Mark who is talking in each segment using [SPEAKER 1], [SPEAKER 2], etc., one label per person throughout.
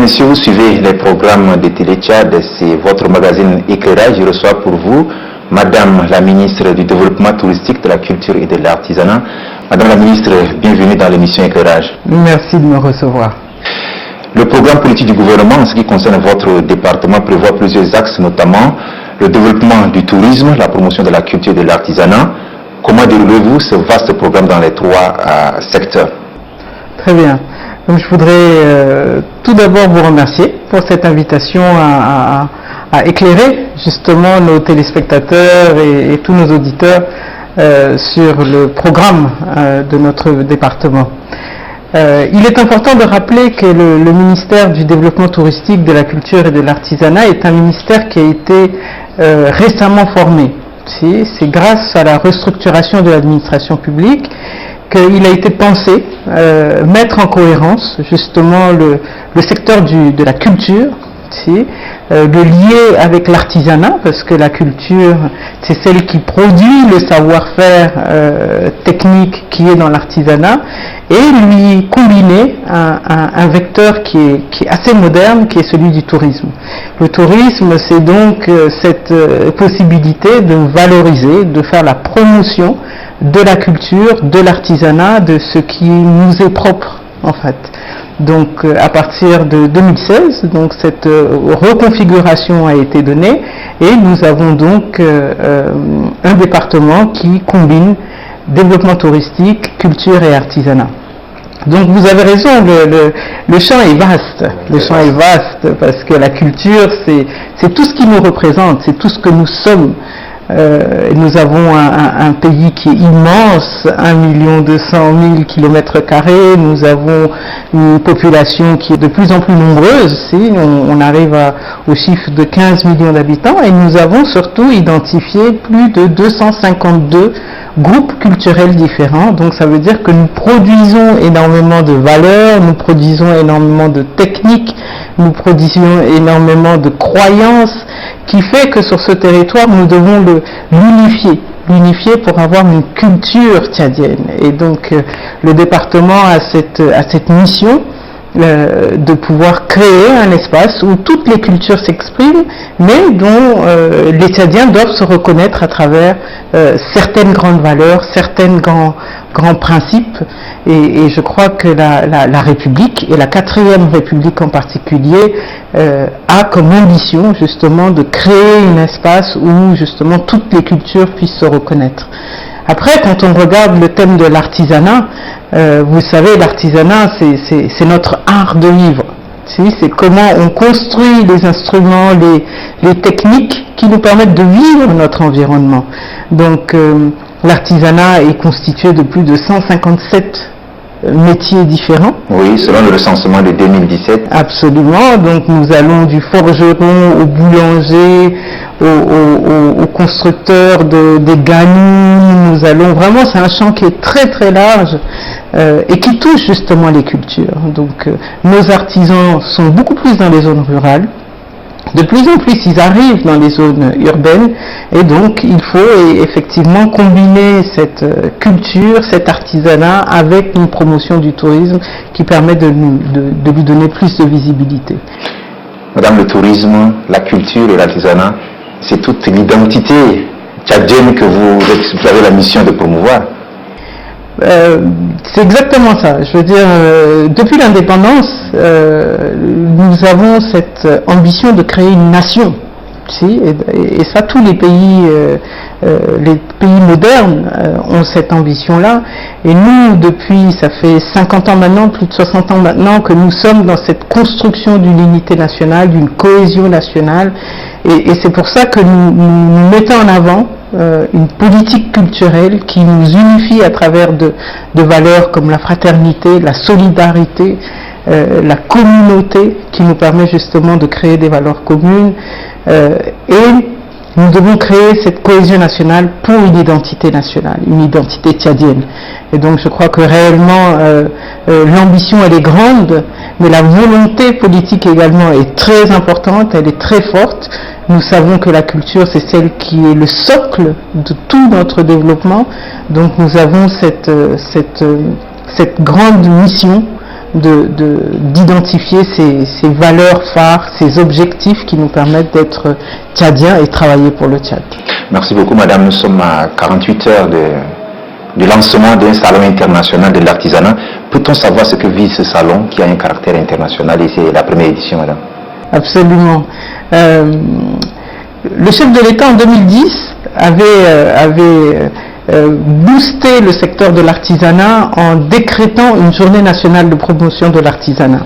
[SPEAKER 1] messieurs, vous suivez les programmes de Télé Tchad, c'est votre magazine Éclairage. Je reçois pour vous Madame la ministre du Développement touristique, de la culture et de l'artisanat. Madame la ministre, bienvenue dans l'émission Éclairage.
[SPEAKER 2] Merci de me recevoir.
[SPEAKER 1] Le programme politique du gouvernement en ce qui concerne votre département prévoit plusieurs axes, notamment le développement du tourisme, la promotion de la culture et de l'artisanat. Comment déroulez-vous ce vaste programme dans les trois secteurs?
[SPEAKER 2] Très bien. Donc, je voudrais tout d'abord vous remercier pour cette invitation à éclairer justement nos téléspectateurs et tous nos auditeurs sur le programme de notre département. Il est important de rappeler que le ministère du Développement touristique, de la culture et de l'artisanat est un ministère qui a été récemment formé. C'est grâce à la restructuration de l'administration publique qu'il a été pensé mettre en cohérence justement le secteur de la culture, le lier avec l'artisanat, parce que la culture, c'est celle qui produit le savoir-faire technique qui est dans l'artisanat, et lui combiner un vecteur qui est assez moderne, qui est celui du tourisme. Le tourisme, c'est donc cette possibilité de valoriser, de faire la promotion de la culture, de l'artisanat, de ce qui nous est propre en fait. Donc à partir de 2016, donc cette reconfiguration a été donnée et nous avons donc un département qui combine développement touristique, culture et artisanat. Donc vous avez raison, le champ est vaste. Le champ est vaste parce que la culture, c'est tout ce qui nous représente, c'est tout ce que nous sommes. Nous avons un pays qui est immense, 1 200 000 km², nous avons une population qui est de plus en plus nombreuse, on arrive au chiffre de 15 millions d'habitants, et nous avons surtout identifié plus de 252 groupes culturels différents. Donc ça veut dire que nous produisons énormément de valeurs, nous produisons énormément de techniques, nous produisons énormément de croyances, qui fait que sur ce territoire nous devons l'unifier pour avoir une culture tchadienne. Et donc le département a cette mission de pouvoir créer un espace où toutes les cultures s'expriment, mais dont les Tchadiens doivent se reconnaître à travers certaines grandes valeurs, certains grands principes. Et je crois que la République, et la 4e République en particulier, a comme ambition justement de créer un espace où justement toutes les cultures puissent se reconnaître. Après, quand on regarde le thème de l'artisanat, vous savez, l'artisanat, c'est notre art de vivre. C'est comment on construit les instruments, les techniques qui nous permettent de vivre notre environnement. Donc, l'artisanat est constitué de plus de 157 métiers différents.
[SPEAKER 1] Oui, selon le recensement de 2017.
[SPEAKER 2] Absolument, donc nous allons du forgeron au boulanger, au constructeur des ganous, nous allons vraiment, c'est un champ qui est très très large et qui touche justement les cultures. Donc nos artisans sont beaucoup plus dans les zones rurales. De plus en plus, ils arrivent dans les zones urbaines et donc il faut effectivement combiner cette culture, cet artisanat avec une promotion du tourisme qui permet de lui donner plus de visibilité.
[SPEAKER 1] Madame, le tourisme, la culture et l'artisanat, c'est toute l'identité tchadienne que vous avez la mission de promouvoir.
[SPEAKER 2] C'est exactement ça. Je veux dire, depuis l'indépendance, nous avons cette ambition de créer une nation. Et ça, tous les pays modernes ont cette ambition-là. Et nous, depuis, ça fait 50 ans maintenant, plus de 60 ans maintenant, que nous sommes dans cette construction d'une unité nationale, d'une cohésion nationale. Et c'est pour ça que nous mettons en avant une politique culturelle qui nous unifie à travers de valeurs comme la fraternité, la solidarité, la communauté, qui nous permet justement de créer des valeurs communes, et nous devons créer cette cohésion nationale pour une identité nationale, une identité tchadienne. Et donc je crois que réellement l'ambition elle est grande, mais la volonté politique également est très importante, elle est très forte. Nous savons que la culture c'est celle qui est le socle de tout notre développement, donc nous avons cette grande mission d'identifier ces valeurs phares, ces objectifs qui nous permettent d'être tchadiens et travailler pour le Tchad.
[SPEAKER 1] Merci beaucoup madame, nous sommes à 48 heures du lancement d'un salon international de l'artisanat. Peut-on savoir ce que vise ce salon qui a un caractère international et c'est la première édition madame?
[SPEAKER 2] Absolument. Le chef de l'État en 2010 avait boosté le secteur de l'artisanat en décrétant une journée nationale de promotion de l'artisanat.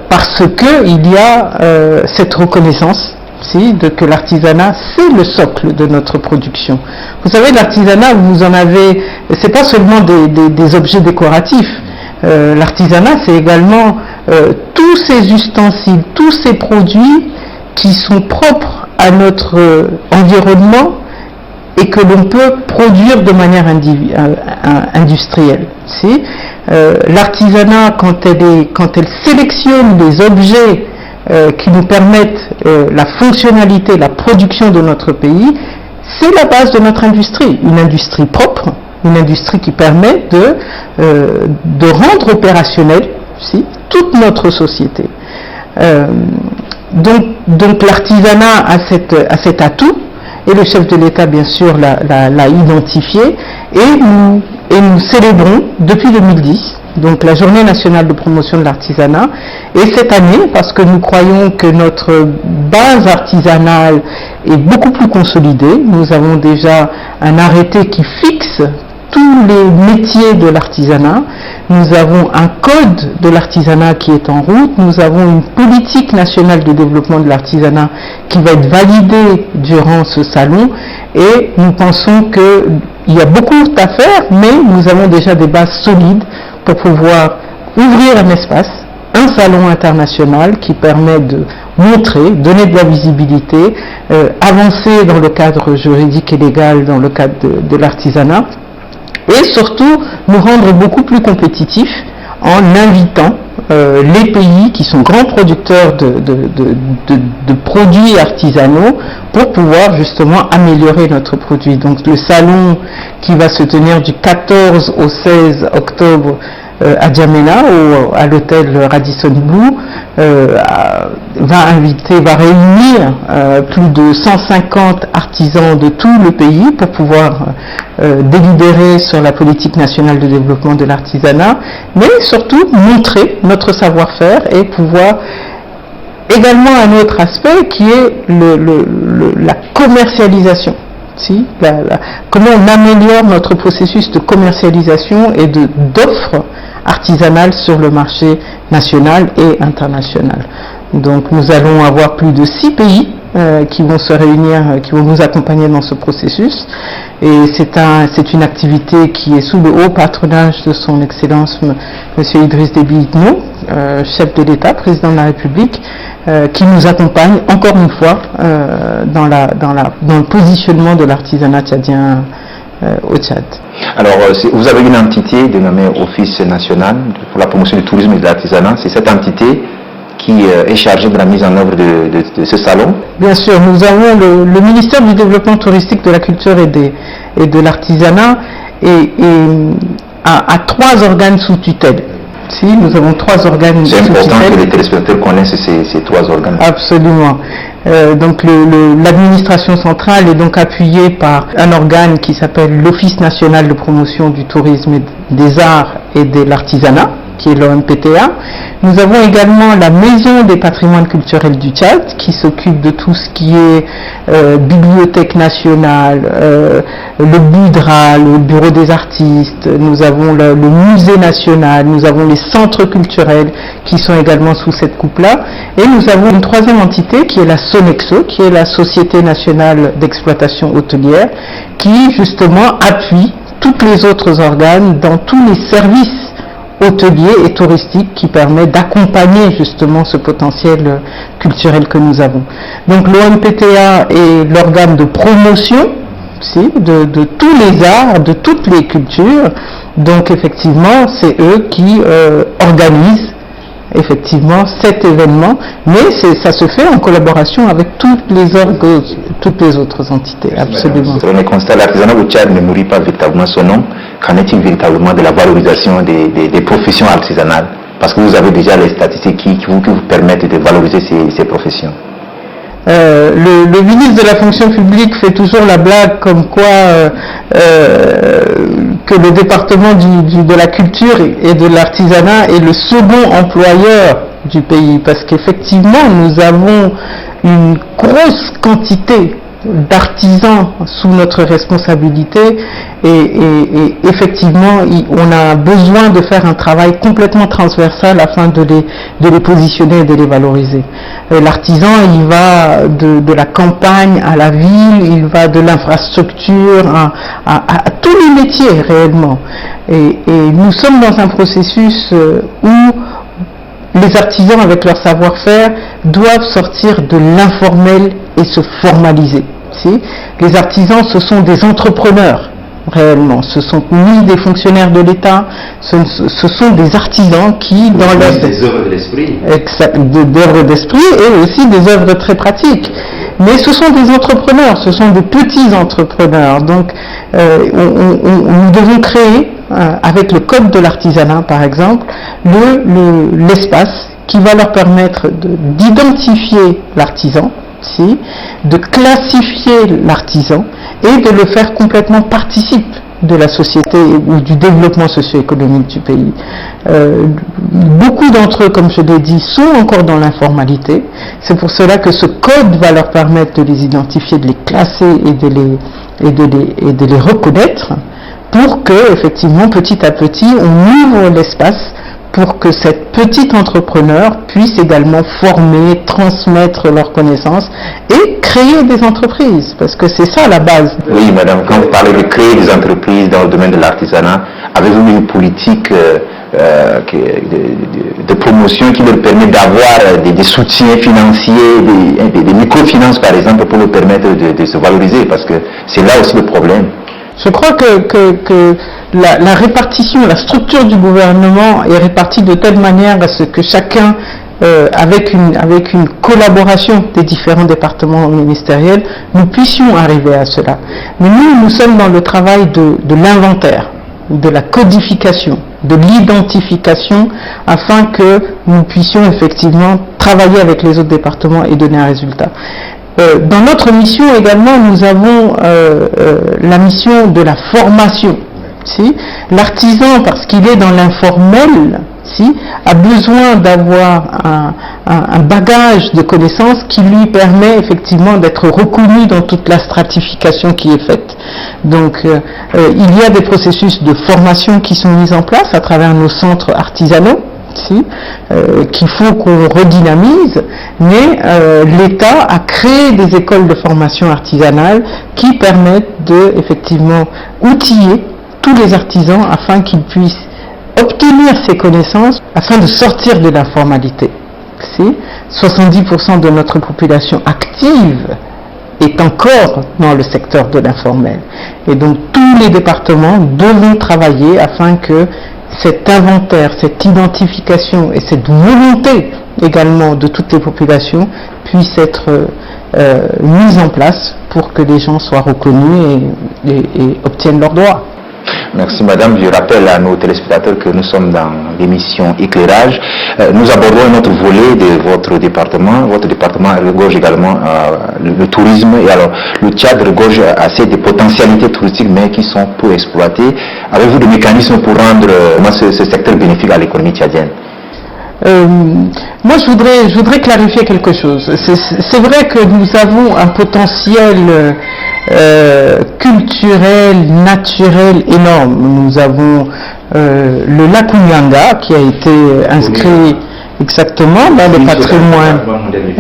[SPEAKER 2] Parce qu'il y a cette reconnaissance que l'artisanat, c'est le socle de notre production. Vous savez, l'artisanat, vous en avez, c'est pas seulement des objets décoratifs. L'artisanat, c'est également tous ces ustensiles, tous ces produits qui sont propres à notre environnement et que l'on peut produire de manière industrielle. L'artisanat, quand elle sélectionne des objets qui nous permettent la fonctionnalité, la production de notre pays, c'est la base de notre industrie. Une industrie propre, une industrie qui permet de rendre opérationnelle toute notre société. Donc l'artisanat a cet atout, et le chef de l'État bien sûr l'a identifié, et nous célébrons depuis 2010 donc la journée nationale de promotion de l'artisanat, et cette année, parce que nous croyons que notre base artisanale est beaucoup plus consolidée, nous avons déjà un arrêté qui fixe tous les métiers de l'artisanat, nous avons un code de l'artisanat qui est en route, nous avons une politique nationale de développement de l'artisanat qui va être validée durant ce salon, et nous pensons qu'il y a beaucoup à faire, mais nous avons déjà des bases solides pour pouvoir ouvrir un espace, un salon international qui permet de montrer, donner de la visibilité, avancer dans le cadre juridique et légal dans le cadre de l'artisanat, et surtout nous rendre beaucoup plus compétitifs en invitant les pays qui sont grands producteurs de produits artisanaux pour pouvoir justement améliorer notre produit. Donc le salon qui va se tenir du 14 au 16 octobre à Djamena, à l'hôtel Radisson Blu, va réunir plus de 150 artisans de tout le pays pour pouvoir délibérer sur la politique nationale de développement de l'artisanat, mais surtout montrer notre savoir-faire et pouvoir également un autre aspect qui est la commercialisation. Comment on améliore notre processus de commercialisation et d'offres artisanales sur le marché national et international. Donc nous allons avoir plus de 6 pays qui vont se réunir, qui vont nous accompagner dans ce processus, et c'est une activité qui est sous le haut patronage de son Excellence M. Idriss Déby Itno, chef de l'État, président de la République, qui nous accompagne encore une fois dans le positionnement de l'artisanat tchadien au Tchad. Alors,
[SPEAKER 1] vous avez une entité dénommée Office national pour la promotion du tourisme et de l'artisanat. C'est cette entité qui est chargée de la mise en œuvre de ce salon?
[SPEAKER 2] Bien sûr, nous avons le ministère du développement touristique, de la culture et de l'artisanat et a 3 organes sous tutelle. Nous avons 3 organes sous tutelle.
[SPEAKER 1] C'est important que les téléspectateurs connaissent ces 3 organes.
[SPEAKER 2] Absolument. Donc l'administration centrale est donc appuyée par un organe qui s'appelle l'Office national de promotion du tourisme, des arts et de l'artisanat, qui est l'OMPTA. Nous avons également la Maison des patrimoines culturels du Tchad, qui s'occupe de tout ce qui est bibliothèque nationale, le BUDRA, le bureau des artistes, nous avons le musée national, nous avons les centres culturels qui sont également sous cette coupe-là, et nous avons une 3e entité qui est la Sonexo, qui est la Société nationale d'exploitation hôtelière, qui justement appuie tous les autres organes dans tous les services hôtelier et touristique qui permet d'accompagner justement ce potentiel culturel que nous avons. Donc l'OMPTA est l'organe de promotion de tous les arts, de toutes les cultures. Donc effectivement, c'est eux qui organisent effectivement cet événement, mais ça se fait en collaboration avec toutes les autres entités, absolument.
[SPEAKER 1] On constate l'artisanat au Tchad ne nourrit pas véritablement son nom. Qu'en est-il véritablement de la valorisation des professions artisanales? Parce que vous avez déjà les statistiques qui vous permettent de valoriser ces professions.
[SPEAKER 2] Le ministre de la fonction publique fait toujours la blague comme quoi que le département de la culture et de l'artisanat est le second employeur du pays, parce qu'effectivement nous avons une grosse quantité d'artisans sous notre responsabilité et effectivement on a besoin de faire un travail complètement transversal afin de les positionner et de les valoriser. L'artisan, il va de la campagne à la ville, il va de l'infrastructure à tous les métiers réellement, et nous sommes dans un processus où les artisans, avec leur savoir-faire, doivent sortir de l'informel et se formaliser. Les artisans, ce sont des entrepreneurs, réellement. Ce sont ni des fonctionnaires de l'État, ce sont des artisans qui, dans leur...
[SPEAKER 1] des œuvres d'esprit.
[SPEAKER 2] Exact, d'œuvres d'esprit et aussi des œuvres très pratiques. Mais ce sont des entrepreneurs, ce sont des petits entrepreneurs. Donc, nous devons créer, avec le code de l'artisanat par exemple, l'espace qui va leur permettre d'identifier l'artisan, de classifier l'artisan et de le faire complètement participe de la société ou du développement socio-économique du pays. Beaucoup d'entre eux, comme je l'ai dit, sont encore dans l'informalité. C'est pour cela que ce code va leur permettre de les identifier, de les classer et de les reconnaître, pour que, effectivement, petit à petit, on ouvre l'espace pour que cette petite entrepreneur puisse également former, transmettre leurs connaissances et créer des entreprises, parce que c'est ça la base.
[SPEAKER 1] Oui, madame, quand vous parlez de créer des entreprises dans le domaine de l'artisanat, avez-vous une politique de promotion qui leur permet d'avoir des soutiens financiers, des microfinances par exemple, pour leur permettre de se valoriser, parce que c'est là aussi le problème.
[SPEAKER 2] Je crois que la répartition, la structure du gouvernement est répartie de telle manière à ce que chacun, avec une collaboration des différents départements ministériels, nous puissions arriver à cela. Mais nous sommes dans le travail de l'inventaire, de la codification, de l'identification, afin que nous puissions effectivement travailler avec les autres départements et donner un résultat. Dans notre mission également, nous avons la mission de la formation. L'artisan, parce qu'il est dans l'informel, a besoin d'avoir un bagage de connaissances qui lui permet effectivement d'être reconnu dans toute la stratification qui est faite. Donc il y a des processus de formation qui sont mis en place à travers nos centres artisanaux, qu'il faut qu'on redynamise, mais l'État a créé des écoles de formation artisanale qui permettent de effectivement outiller tous les artisans afin qu'ils puissent obtenir ces connaissances afin de sortir de l'informalité. 70% de notre population active est encore dans le secteur de l'informel, et donc tous les départements devront travailler afin que cet inventaire, cette identification et cette volonté également de toutes les populations puissent être mises en place pour que les gens soient reconnus et obtiennent leurs droits.
[SPEAKER 1] Merci madame, je rappelle à nos téléspectateurs que nous sommes dans l'émission Éclairage. Nous abordons un autre volet de votre département. Votre département regorge également le tourisme, et alors le Tchad regorge assez de potentialités touristiques mais qui sont peu exploitées. Avez-vous des mécanismes pour rendre ce secteur bénéfique à l'économie tchadienne?
[SPEAKER 2] Moi je voudrais clarifier quelque chose. C'est vrai que nous avons un potentiel culturel, naturel énorme. Nous avons le lac Nyanga qui a été inscrit exactement dans le patrimoine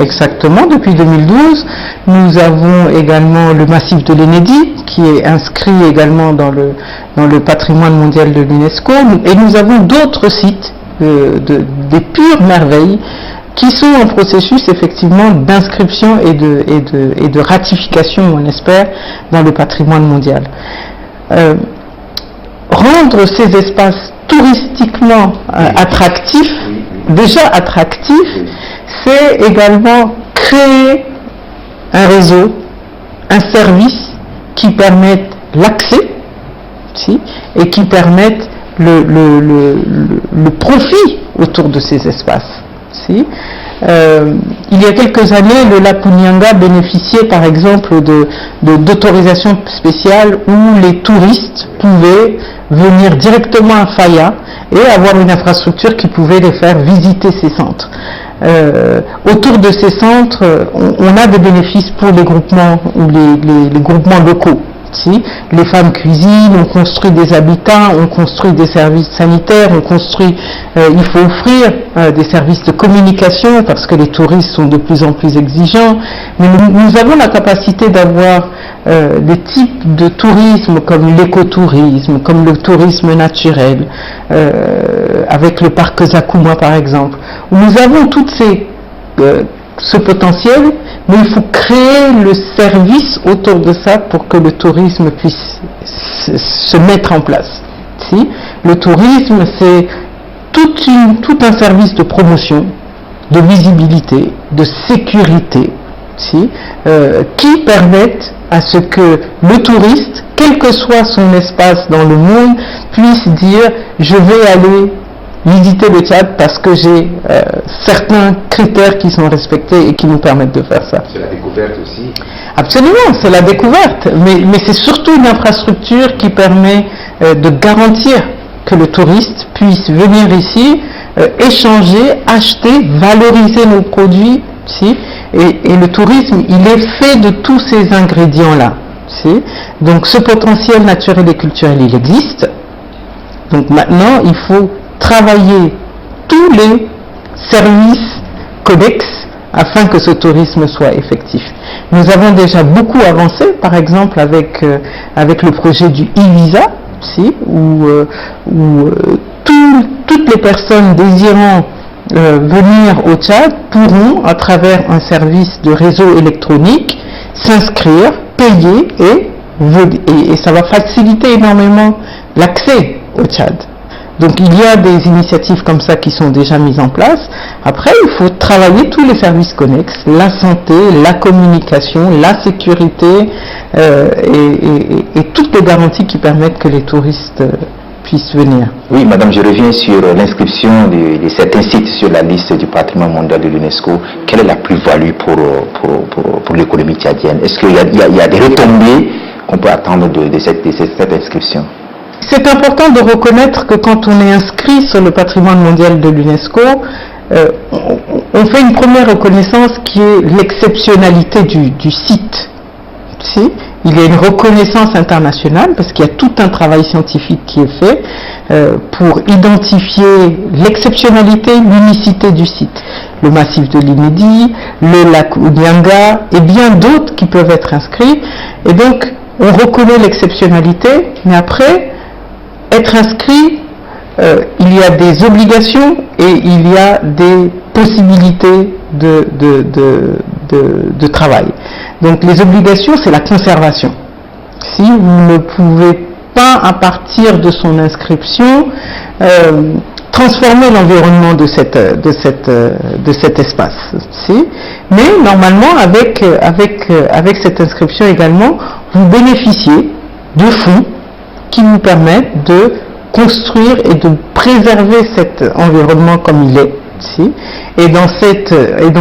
[SPEAKER 2] exactement depuis 2012. Nous avons également le massif de l'Enedi qui est inscrit également dans le patrimoine mondial de l'UNESCO, et nous avons d'autres sites des pures merveilles qui sont en processus effectivement d'inscription et de ratification, on espère, dans le patrimoine mondial. Rendre ces espaces touristiquement attractifs, déjà attractifs, c'est également créer un réseau, un service qui permette l'accès, et qui permette le profit autour de ces espaces. Si. Il y a quelques années, le lac Kounyanga bénéficiait par exemple d'autorisations spéciales où les touristes pouvaient venir directement à Faya et avoir une infrastructure qui pouvait les faire visiter ces centres. Autour de ces centres, on a des bénéfices pour les groupements ou les groupements locaux. Si. Les femmes cuisinent, on construit des habitats, on construit des services sanitaires, il faut offrir des services de communication parce que les touristes sont de plus en plus exigeants. Mais nous avons la capacité d'avoir des types de tourisme comme l'écotourisme, comme le tourisme naturel, avec le parc Zakuma par exemple, où nous avons toutes ce potentiel, mais il faut créer le service autour de ça pour que le tourisme puisse se mettre en place. Si? Le tourisme, c'est tout un service de promotion, de visibilité, de sécurité, si? Qui permettent à ce que le touriste, quel que soit son espace dans le monde, puisse dire « je vais aller visiter le Tchad parce que j'ai certains critères qui sont respectés et qui nous permettent de faire ça. »
[SPEAKER 1] C'est la découverte aussi.
[SPEAKER 2] Absolument, c'est la découverte, mais c'est surtout une infrastructure qui permet de garantir que le touriste puisse venir ici, échanger, acheter, valoriser nos produits, si, et le tourisme, il est fait de tous ces ingrédients-là. Si. Donc ce potentiel naturel et culturel, il existe. Donc maintenant, il faut travailler tous les services connexes afin que ce tourisme soit effectif. Nous avons déjà beaucoup avancé, par exemple avec le projet du e-visa, si, où toutes les personnes désirant venir au Tchad pourront, à travers un service de réseau électronique, s'inscrire, payer et ça va faciliter énormément l'accès au Tchad. Donc il y a des initiatives comme ça qui sont déjà mises en place. Après, il faut travailler tous les services connexes, la santé, la communication, la sécurité et toutes les garanties qui permettent que les touristes puissent venir.
[SPEAKER 1] Oui, madame, je reviens sur l'inscription de certains sites sur la liste du patrimoine mondial de l'UNESCO. Quelle est la plus-value pour l'économie tchadienne? Est-ce qu'il y a des retombées qu'on peut attendre de cette inscription?
[SPEAKER 2] C'est important de reconnaître que quand on est inscrit sur le patrimoine mondial de l'UNESCO, on fait une première reconnaissance qui est l'exceptionnalité du site. Si? Il y a une reconnaissance internationale parce qu'il y a tout un travail scientifique qui est fait pour identifier l'exceptionnalité, l'unicité du site. Le massif de l'Inédit, le lac Kounyanga et bien d'autres qui peuvent être inscrits. Et donc, on reconnaît l'exceptionnalité, mais après, être inscrit, il y a des obligations et il y a des possibilités de travail. Donc les obligations, c'est la conservation. Si vous ne pouvez pas, à partir de son inscription, transformer l'environnement de cet espace. Si. Mais normalement, avec cette inscription également, vous bénéficiez de fonds qui vous permettent de construire et de préserver cet environnement comme il est. Si. Et dans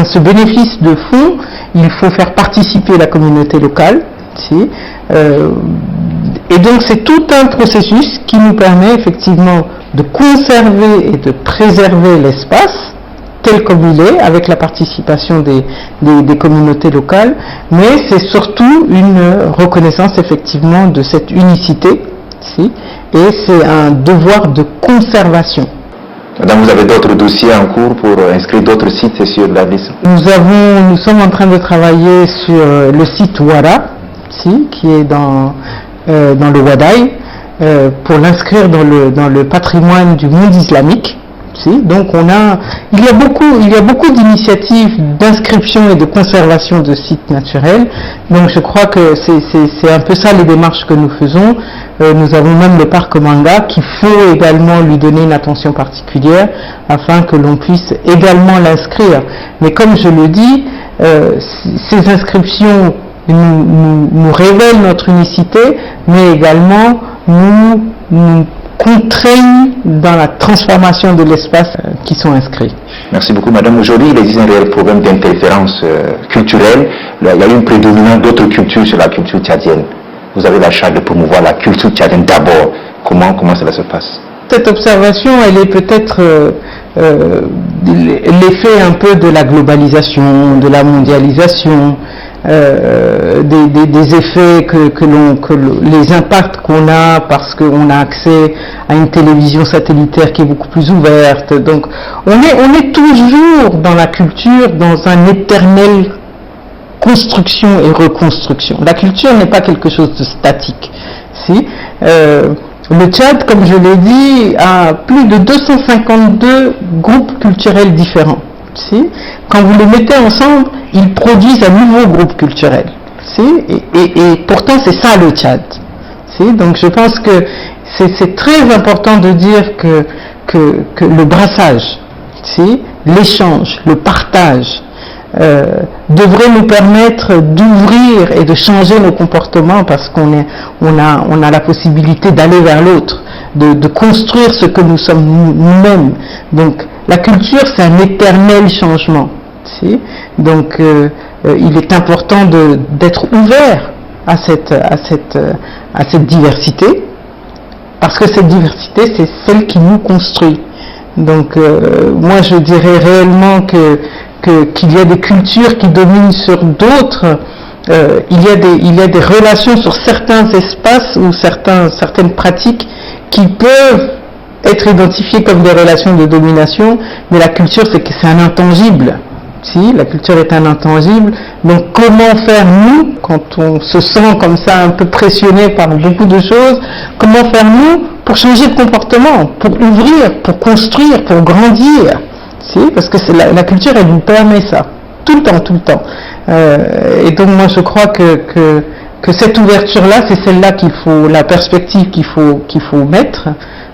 [SPEAKER 2] ce bénéfice de fonds, il faut faire participer la communauté locale. Si. Et donc c'est tout un processus qui nous permet effectivement de conserver et de préserver l'espace tel comme il est, avec la participation des communautés locales, mais c'est surtout une reconnaissance effectivement de cette unicité. Si, et c'est un devoir de conservation.
[SPEAKER 1] Madame, vous avez d'autres dossiers en cours pour inscrire d'autres sites sur la liste?
[SPEAKER 2] Nous sommes en train de travailler sur le site Ouara, si, qui est dans le Wadaï, pour l'inscrire dans le patrimoine du monde islamique. Si. Donc il y a beaucoup d'initiatives d'inscription et de conservation de sites naturels. Donc je crois que c'est un peu ça les démarches que nous faisons. Nous avons même le parc Manga qu'il faut également lui donner une attention particulière afin que l'on puisse également l'inscrire. Mais comme je le dis, ces inscriptions nous révèlent notre unicité, mais également nous contraignent dans la transformation de l'espace qui sont inscrits.
[SPEAKER 1] Merci beaucoup, madame. Aujourd'hui, il existe un réel problème d'interférence culturelle. Il y a une prédominance d'autres cultures sur la culture tchadienne. Vous avez la charge de promouvoir la culture tchadienne d'abord. Comment cela se passe?
[SPEAKER 2] Cette observation, elle est peut-être l'effet un peu de la globalisation, de la mondialisation, des effets les impacts qu'on a parce qu'on a accès à une télévision satellitaire qui est beaucoup plus ouverte. Donc on est toujours dans la culture, dans un éternel construction et reconstruction. La culture n'est pas quelque chose de statique. Si le Tchad, comme je l'ai dit, a plus de 252 groupes culturels différents. Si quand vous les mettez ensemble, ils produisent un nouveau groupe culturel. Si et pourtant, c'est ça le Tchad. Si donc je pense que c'est très important de dire que le brassage, si l'échange, le partage, devrait nous permettre d'ouvrir et de changer nos comportements parce on a la possibilité d'aller vers l'autre, de construire ce que nous sommes nous-mêmes. Donc la culture, c'est un éternel changement. Si donc il est important d'être ouvert à cette diversité, parce que cette diversité, c'est celle qui nous construit. Donc moi je dirais réellement qu'il y a des cultures qui dominent sur d'autres, il y a des relations sur certains espaces ou certaines pratiques qui peuvent être identifiées comme des relations de domination, mais la culture, c'est un intangible. Si, la culture est un intangible, donc comment faire nous, quand on se sent comme ça un peu pressionné par beaucoup de choses, comment faire nous pour changer de comportement, pour ouvrir, pour construire, pour grandir? Si, parce que la culture, elle nous permet ça, tout le temps. Et donc moi je crois que cette ouverture-là, c'est celle-là la perspective qu'il faut mettre,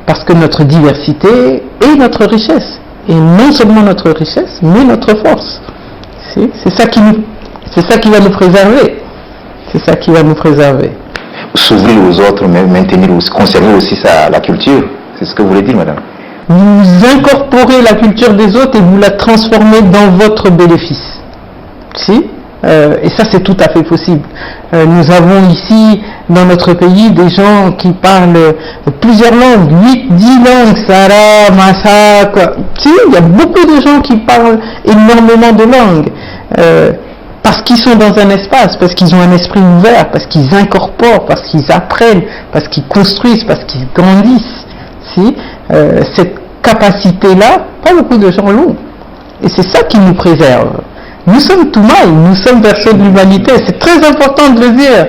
[SPEAKER 2] parce que notre diversité est notre richesse. Et non seulement notre richesse, mais notre force. Si, c'est ça qui va nous préserver. C'est ça qui va nous préserver.
[SPEAKER 1] S'ouvrir aux autres, mais conserver aussi la culture. C'est ce que vous voulez dire, madame?
[SPEAKER 2] Vous incorporez la culture des autres et vous la transformez dans votre bénéfice. Si? Et ça, c'est tout à fait possible. Nous avons ici, dans notre pays, des gens qui parlent plusieurs langues, 8, 10 langues, Sara, Massa, quoi. Si, il y a beaucoup de gens qui parlent énormément de langues. Parce qu'ils sont dans un espace, parce qu'ils ont un esprit ouvert, parce qu'ils incorporent, parce qu'ils apprennent, parce qu'ils construisent, parce qu'ils grandissent. Si, cette capacité-là, pas beaucoup de gens l'ont. Et c'est ça qui nous préserve. Nous sommes Toumaï, nous sommes personnes de l'humanité, c'est très important de le dire.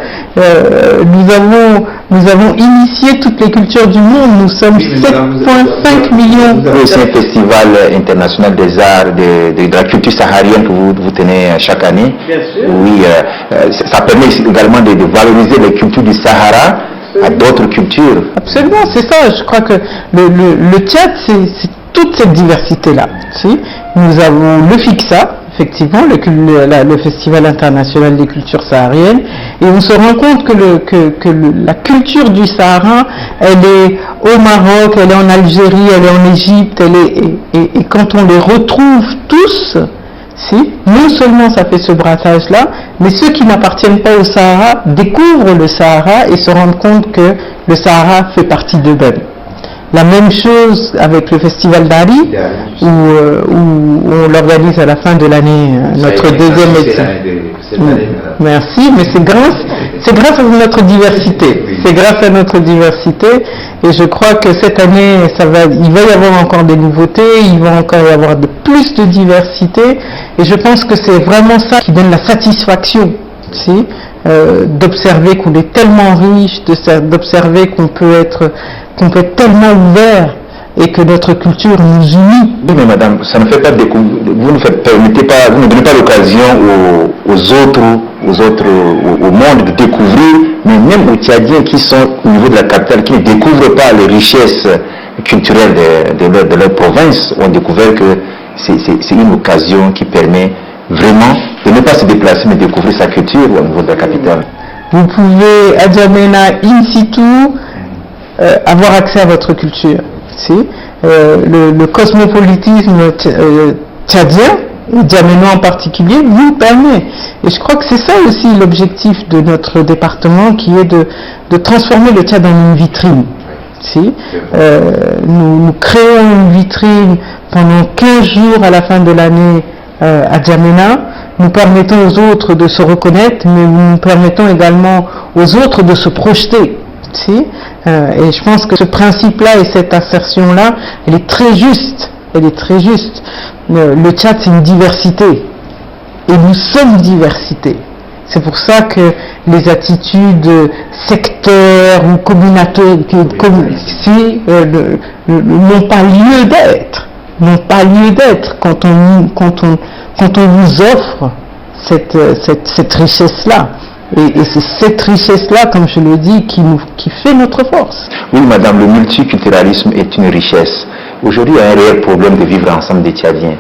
[SPEAKER 2] Nous avons initié toutes les cultures du monde, nous sommes 7,5 millions.
[SPEAKER 1] Vous avez aussi un festival international des arts, de la culture saharienne que vous tenez chaque année.
[SPEAKER 2] Bien sûr.
[SPEAKER 1] Oui, ça permet également de valoriser les cultures du Sahara à d'autres cultures.
[SPEAKER 2] Absolument, c'est ça. Je crois que le Tchad, c'est toute cette diversité-là. Si? Nous avons le FICSA, effectivement, le Festival international des cultures sahariennes, et on se rend compte que la culture du Sahara, elle est au Maroc, elle est en Algérie, elle est en Égypte, et quand on les retrouve tous, si, non seulement ça fait ce brassage-là, mais ceux qui n'appartiennent pas au Sahara découvrent le Sahara et se rendent compte que le Sahara fait partie d'eux-mêmes. La même chose avec le festival d'Ari, où on l'organise à la fin de l'année, notre deuxième édition. Merci, mais c'est grâce à notre diversité. C'est grâce à notre diversité, et je crois que cette année, il va y avoir encore des nouveautés, il va encore y avoir plus de diversité, et je pense que c'est vraiment ça qui donne la satisfaction, si, d'observer qu'on est tellement riche, d'observer qu'on peut être tellement ouvert et que notre culture nous unit.
[SPEAKER 1] Oui, mais madame, ça ne fait pas vous ne donnez pas l'occasion au monde de découvrir, mais même aux Tchadiens qui sont au niveau de la capitale, qui ne découvrent pas les richesses culturelles de leur province, ont découvert que c'est une occasion qui permet vraiment de ne pas se déplacer, mais de découvrir sa culture au niveau de la capitale.
[SPEAKER 2] Vous pouvez à Djamena in situ avoir accès à votre culture. Si le cosmopolitisme tchadien, djamena en particulier, nous permet. Et je crois que c'est ça aussi l'objectif de notre département, qui est de transformer le Tchad en une vitrine. Si nous créons une vitrine pendant 15 jours à la fin de l'année à Djamena, nous permettons aux autres de se reconnaître, mais nous permettons également aux autres de se projeter. Si et je pense que ce principe-là et cette assertion-là, elle est très juste. Elle est très juste. Le Tchad, c'est une diversité. Et nous sommes diversité. C'est pour ça que les attitudes sectaires ou communautaires n'ont pas lieu d'être. N'ont pas lieu d'être quand on vous offre cette richesse-là. Et c'est cette richesse-là, comme je le dis, qui fait notre force.
[SPEAKER 1] Oui, madame, le multiculturalisme est une richesse. Aujourd'hui, il y a un réel problème de vivre ensemble des Tchadiens.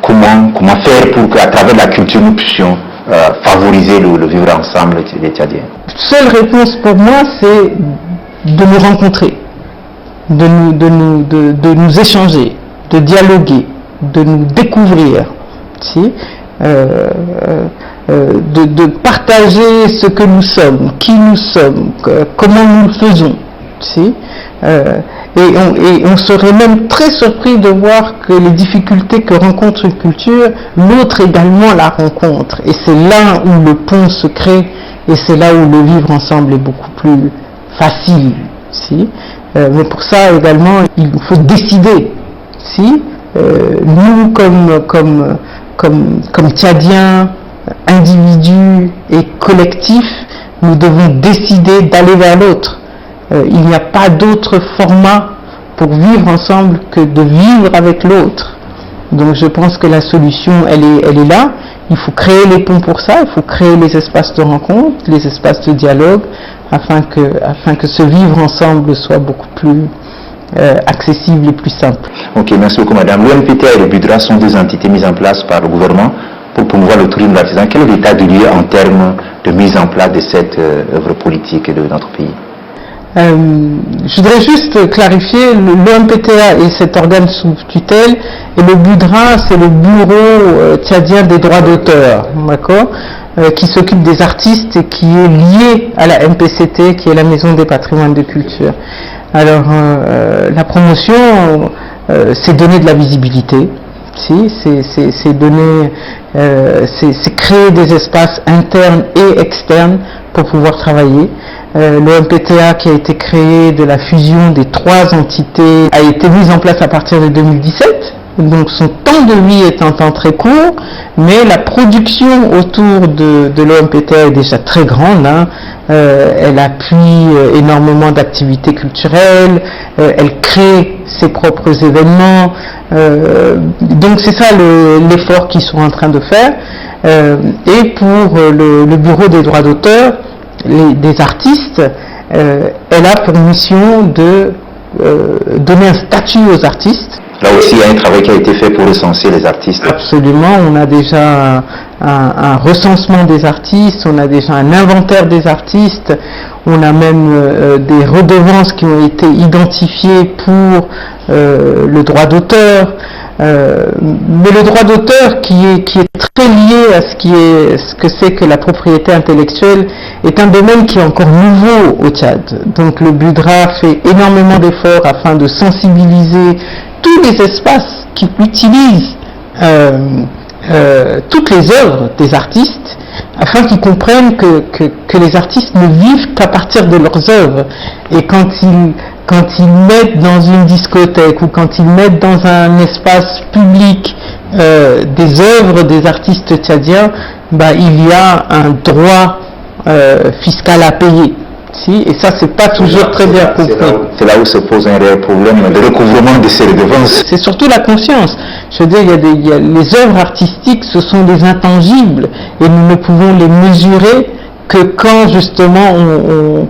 [SPEAKER 1] Comment faire pour qu'à travers la culture, nous puissions favoriser le vivre ensemble des Tchadiens?
[SPEAKER 2] Seule réponse pour moi, c'est de nous rencontrer, de nous échanger, de dialoguer, de nous découvrir, si, de partager ce que nous sommes, qui nous sommes, comment nous le faisons. Si, et on serait même très surpris de voir que les difficultés que rencontre une culture, l'autre également la rencontre. Et c'est là où le pont se crée, et c'est là où le vivre ensemble est beaucoup plus facile. Si. Mais pour ça également, il faut décider. Si. Nous, comme Tchadiens, individus et collectifs, nous devons décider d'aller vers l'autre. Il n'y a pas d'autre format pour vivre ensemble que de vivre avec l'autre. Donc je pense que la solution, elle est là. Il faut créer les ponts pour ça, il faut créer les espaces de rencontre, les espaces de dialogue, afin que ce vivre ensemble soit beaucoup plus accessible et plus simple.
[SPEAKER 1] Ok, merci beaucoup madame. L'OMPTA et le BUDRA sont deux entités mises en place par le gouvernement pour promouvoir le tourisme artisan. Quel est l'état du lieu en termes de mise en place de cette œuvre politique de notre pays?
[SPEAKER 2] Je voudrais juste clarifier, l'OMPTA est cet organe sous tutelle et le BUDRA, c'est le bureau tchadien des droits d'auteur, d'accord, qui s'occupe des artistes et qui est lié à la MPCT, qui est la Maison des patrimoines de culture. Alors, la promotion, c'est donner de la visibilité, si, c'est créer des espaces internes et externes pour pouvoir travailler. L'OMPTA, qui a été créé de la fusion des trois entités, a été mise en place à partir de 2017. Donc son temps de vie est un temps très court, mais la production autour de l'OMPTA est déjà très grande. Hein. Elle appuie énormément d'activités culturelles, elle crée ses propres événements. Donc c'est ça l'effort qu'ils sont en train de faire. Et pour le bureau des droits d'auteur, des artistes, elle a pour mission de donner un statut aux artistes.
[SPEAKER 1] Là aussi, il y a un travail qui a été fait pour recenser les artistes.
[SPEAKER 2] Absolument, on a déjà un recensement des artistes, on a déjà un inventaire des artistes, on a même des redevances qui ont été identifiées pour le droit d'auteur. Mais le droit d'auteur qui est très lié à ce que c'est que la propriété intellectuelle est un domaine qui est encore nouveau au Tchad. Donc le BUDRA fait énormément d'efforts afin de sensibiliser tous les espaces qui utilisent toutes les œuvres des artistes, afin qu'ils comprennent que les artistes ne vivent qu'à partir de leurs œuvres. Et quand ils mettent dans une discothèque ou quand ils mettent dans un espace public des œuvres des artistes tchadiens, il y a un droit fiscal à payer. Si, et ça, c'est pas toujours très bien compris.
[SPEAKER 1] C'est là où se pose un réel problème de recouvrement de ces redevances.
[SPEAKER 2] C'est surtout la conscience. Je veux dire, les œuvres artistiques, ce sont des intangibles et nous ne pouvons les mesurer que quand justement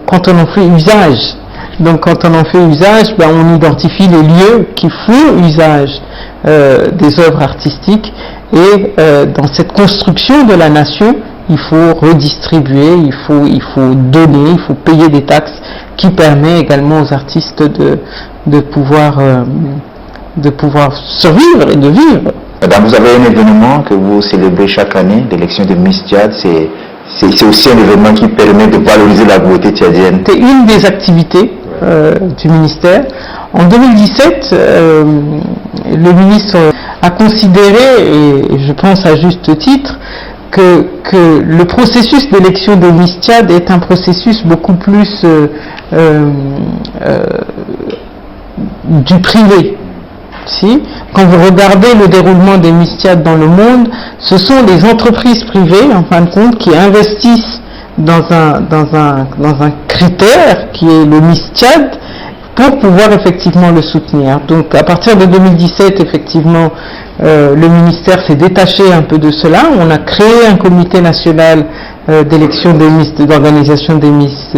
[SPEAKER 2] quand on en fait usage. Donc quand on en fait usage, on identifie les lieux qui font usage des œuvres artistiques et dans cette construction de la nation, il faut redistribuer, il faut donner, il faut payer des taxes qui permet également aux artistes de pouvoir survivre et de vivre.
[SPEAKER 1] Madame, vous avez un événement que vous célébrez chaque année, l'élection de Miss Tchad. C'est aussi un événement qui permet de valoriser la beauté tchadienne.
[SPEAKER 2] C'est une des activités du ministère. En 2017, le ministre a considéré, et je pense à juste titre, que le processus d'élection de Miss Tchad est un processus beaucoup plus du privé. Si, quand vous regardez le déroulement des Miss Tchad dans le monde, ce sont les entreprises privées, en fin de compte, qui investissent dans un critère qui est le Miss Tchad pour pouvoir effectivement le soutenir. Donc à partir de 2017, effectivement, le ministère s'est détaché un peu de cela. On a créé un comité national d'élection des Miss, d'organisation des Miss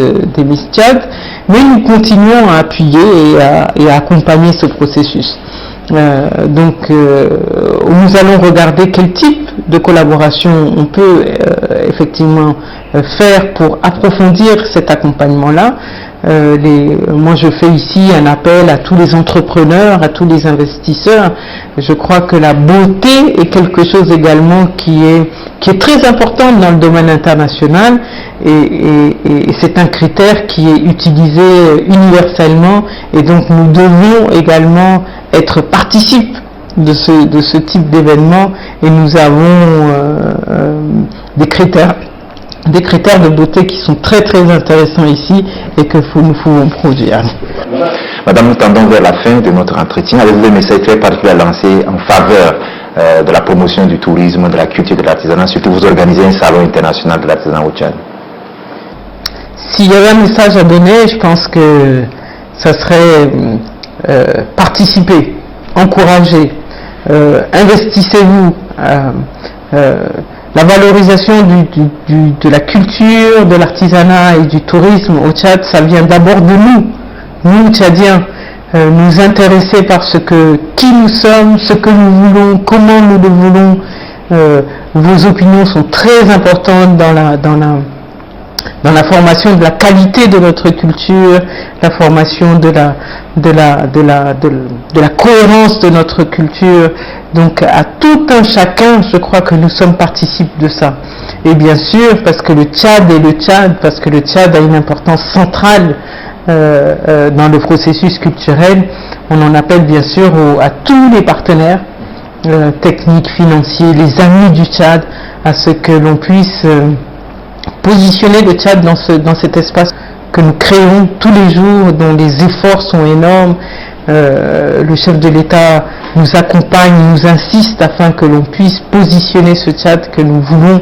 [SPEAKER 2] Tchad, mais nous continuons à appuyer et à accompagner ce processus. Donc nous allons regarder quel type de collaboration on peut effectivement faire pour approfondir cet accompagnement-là. Moi je fais ici un appel à tous les entrepreneurs, à tous les investisseurs. Je crois que la beauté est quelque chose également qui est très important dans le domaine international et c'est un critère qui est utilisé universellement et donc nous devons également être participes de ce type d'événement et nous avons des critères de beauté qui sont très très intéressants ici et que nous pouvons produire.
[SPEAKER 1] Madame, nous tendons vers la fin de notre entretien. Avez-vous des messages très particuliers à lancer en faveur de la promotion du tourisme, de la culture, de l'artisanat, surtout vous organisez un salon international de l'artisanat au Tchad?
[SPEAKER 2] S'il y avait un message à donner, je pense que ça serait participer, encourager, investissez-vous. La valorisation de la culture, de l'artisanat et du tourisme au Tchad, ça vient d'abord de nous Tchadiens, nous intéresser par qui nous sommes, ce que nous voulons, comment nous le voulons. Vos opinions sont très importantes dans la formation de la qualité de notre culture, la formation de la cohérence de notre culture. Donc à tout un chacun, je crois que nous sommes participes de ça. Et bien sûr, parce que le Tchad est le Tchad, parce que le Tchad a une importance centrale dans le processus culturel, on en appelle bien sûr à tous les partenaires techniques, financiers, les amis du Tchad, à ce que l'on puisse positionner le Tchad dans cet espace que nous créons tous les jours, dont les efforts sont énormes. Le chef de l'État nous accompagne, nous insiste afin que l'on puisse positionner ce Tchad que nous voulons.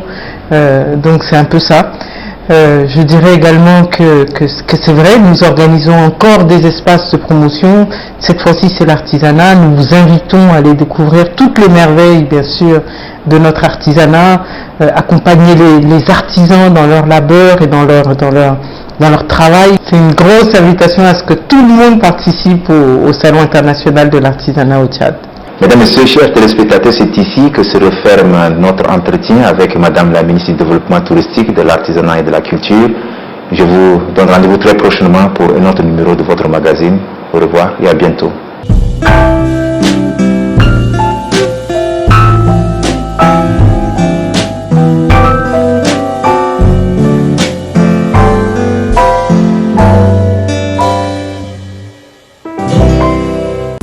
[SPEAKER 2] Donc c'est un peu ça. Je dirais également que c'est vrai, nous organisons encore des espaces de promotion. Cette fois-ci c'est l'artisanat. Nous vous invitons à aller découvrir toutes les merveilles bien sûr de notre artisanat, accompagner les artisans dans leur labeur et dans leur travail. C'est une grosse invitation à ce que tout le monde participe au Salon international de l'artisanat au Tchad.
[SPEAKER 1] Mesdames, Messieurs, chers téléspectateurs, c'est ici que se referme notre entretien avec Madame la ministre du Développement touristique, de l'artisanat et de la culture. Je vous donne rendez-vous très prochainement pour un autre numéro de votre magazine. Au revoir et à bientôt.